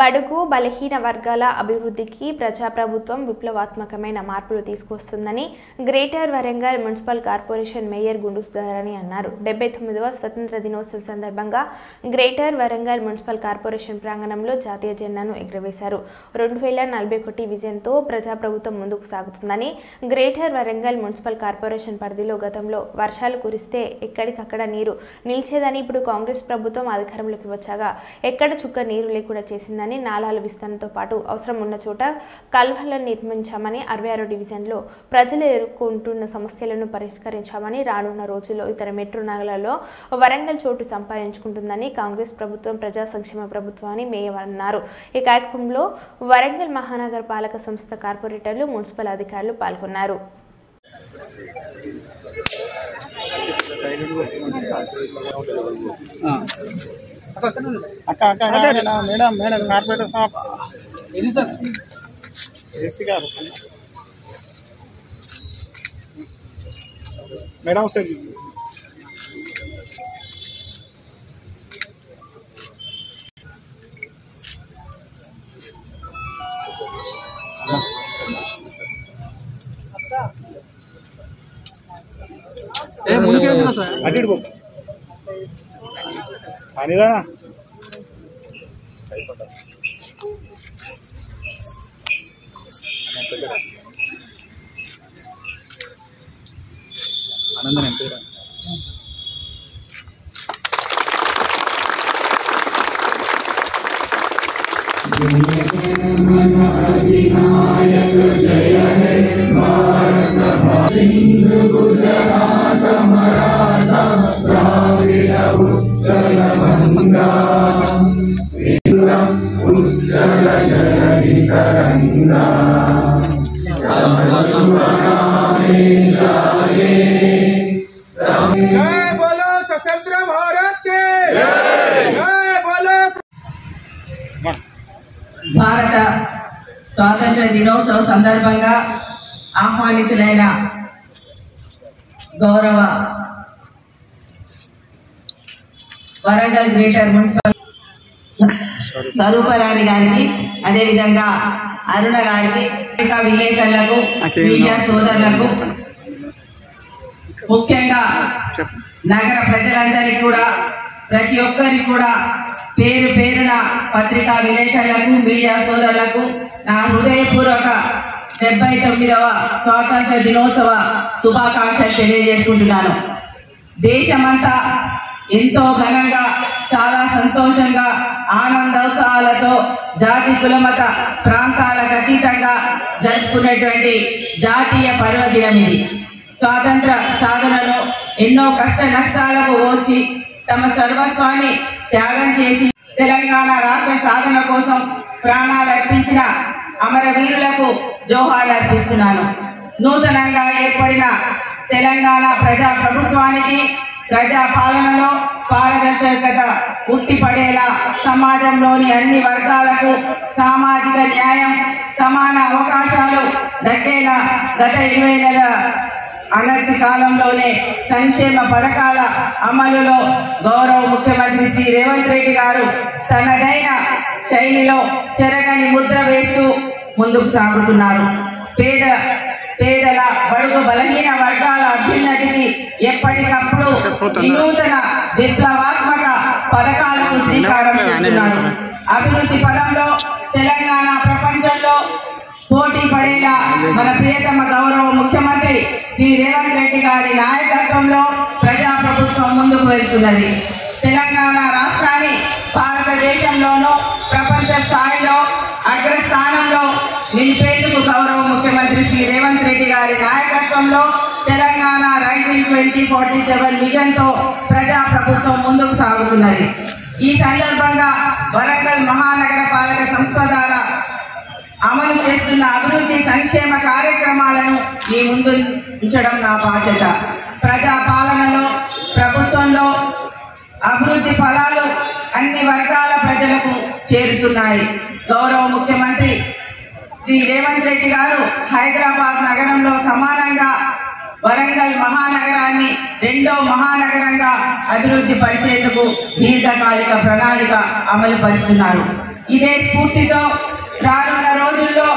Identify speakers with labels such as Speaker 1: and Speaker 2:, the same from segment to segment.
Speaker 1: బడుగు బలహీన వర్గాల అభివృద్ధికి ప్రజాప్రభుత్వం విప్లవాత్మకమైన మార్పులు తీసుకొస్తుందని greater Warangal municipal corporation mayor Gundu Sudharani అన్నారు. 79వ స్వతంత్ర దినోత్సవం సందర్భంగా గ్రేటర్ వరంగల్ మున్సిపల్ కార్పొరేషన్ ప్రాంగణంలో జాతీయ జెండాను ఎగురవేశారు. 2041 విజన్తో ప్రజాప్రభుత్వం ముందుకు సాగుతుందని, గ్రేటర్ వరంగల్ మున్సిపల్ కార్పొరేషన్ పరిధిలో గతంలో వర్షాలు కురిస్తే ఎక్కడికక్కడ నీరు నిలిచేదని, ఇప్పుడు కాంగ్రెస్ ప్రభుత్వం అధికారంలోకి వచ్చాక ఎక్కడ చుక్క నీరు లేకుండా చేసింది. నాలాల విస్తరణతో పాటు అవసరం ఉన్న చోట కాల్వలను నిర్మించామని, 66 డివిజన్లో ప్రజలు ఎదుర్కొంటున్న సమస్యలను పరిష్కరించామని, రానున్న రోజుల్లో ఇతర మెట్రో నగరాల్లో వరంగల్ చోటు సంపాదించుకుంటుందని కాంగ్రెస్ ప్రభుత్వం ప్రజా సంక్షేమ ప్రభుత్వం అని మేయర్ అన్నారు. ఈ కార్యక్రమంలో వరంగల్ మహానగర పాలక సంస్థ కార్పొరేటర్లు, మున్సిపల్ అధికారులు పాల్గొన్నారు.
Speaker 2: మేడం కార్పొరేటర్ సాబ్ ఏసీ గారు మేడం సార్ అటు అనిరా ఆనందం ఎంత
Speaker 3: భారత స్వాతంత్ర దినోత్సవ సందర్భంగా ఆహ్వానితులైన గౌరవ వరంగల్ గ్రేటర్ మున్సిపల్ స్వరూపరాణి గారికి, అదేవిధంగా అరుణ గారికి, విలేకరులకు, మీడియా సోదరులకు, ముఖ్యంగా నగర ప్రజలందరికీ కూడా, ప్రతి ఒక్కరికి కూడా పేరు పేరున పత్రికా విలేకరులకు, మీడియా సోదరులకు నా హృదయపూర్వక 79వ స్వాతంత్ర దినోత్సవ శుభాకాంక్షలు తెలియజేసుకుంటున్నాను. దేశమంతా ఎంతో ఘనంగా, చాలా సంతోషంగా, ఆనందోత్సాహాలతో జాతి కులమత ప్రాంతాలకు అతీతంగా జరుపుకునేటువంటి జాతీయ పర్వదినం ఇది. స్వాతంత్ర సాధనలో ఎన్నో కష్ట నష్టాలకు ఓర్చి తమ సర్వస్వాన్ని త్యాగం చేసి తెలంగాణ రాష్ట్ర సాధన కోసం ప్రాణాలు అర్పించిన అమరవీరులకు జోహార్లు అర్పిస్తున్నాను. నూతనంగా ఏర్పడిన తెలంగాణ ప్రజా ప్రభుత్వానికి ప్రజా పాలనలో పారదర్శకత ఉట్టిపడేలా, సమాజంలోని అన్ని వర్గాలకు సామాజిక న్యాయం, సమాన అవకాశాలు దక్కేలా గత 20 నెలల అనతి కాలంలోనే సంక్షేమ పథకాల అమలులో గౌరవ ముఖ్యమంత్రి శ్రీ రేవంత్ రెడ్డి గారు తనదైన శైలిలో చెరగని ముద్ర వేస్తూ ముందుకు సాగుతున్నారు. పేదల, బడుగు బలహీన వర్గాల అభ్యున్నతికి ఎప్పటికప్పుడు వినూతన విప్లవాత్మక పథకాలకు శ్రీకారం చుడుతున్నారు. అభివృద్ధి పదంలో తెలంగాణ ప్రపంచంలో పోటీ పడేలా మన ప్రియతమ గౌరవ ముఖ్యమంత్రి శ్రీ రేవంత్ రెడ్డి గారి నాయకత్వంలో ప్రజాప్రభుత్వం ముందుకు వెళ్తున్నది. తెలంగాణ రాష్ట్రాన్ని భారతదేశంలోనూ ప్రపంచ స్థాయిలో అగ్రస్థానంలో నిలిపేందుకు గౌరవ ముఖ్యమంత్రి శ్రీ రేవంత్ రెడ్డి గారి నాయకత్వంలో తెలంగాణ రైజింగ్ 2047 విజన్తో ప్రజాప్రభుత్వం ముందుకు సాగుతున్నది. ఈ సందర్భంగా వరంగల్ మహానగర పాలక సంస్థ ద్వారా అమలు చేస్తున్న అభివృద్ధి సంక్షేమ కార్యక్రమాలను మీ ముందు ఉంచడం నా బాధ్యత. ప్రజా పాలనలో, ప్రభుత్వంలో అభివృద్ధి ఫలాలు అన్ని వర్గాల ప్రజలకు చేరుతున్నాయి. గౌరవ ముఖ్యమంత్రి శ్రీ రేవంత్ రెడ్డి గారు హైదరాబాద్ నగరంలో సమానంగా వరంగల్ మహానగరాన్ని రెండో మహానగరంగా అభివృద్ధి పరిచేందుకు దీర్ఘకాలిక ప్రణాళిక అమలు పరుస్తున్నారు. ఇదే స్ఫూర్తితో రానున్న రోజుల్లో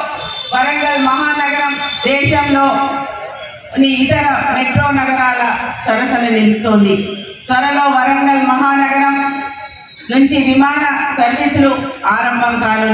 Speaker 3: వరంగల్ మహానగరం దేశంలో ఇతర మెట్రో నగరాల సరసన నిలుస్తోంది. త్వరలో వరంగల్ మహానగరం నుంచి విమాన సర్వీసులు ఆరంభం కానున్నాయి.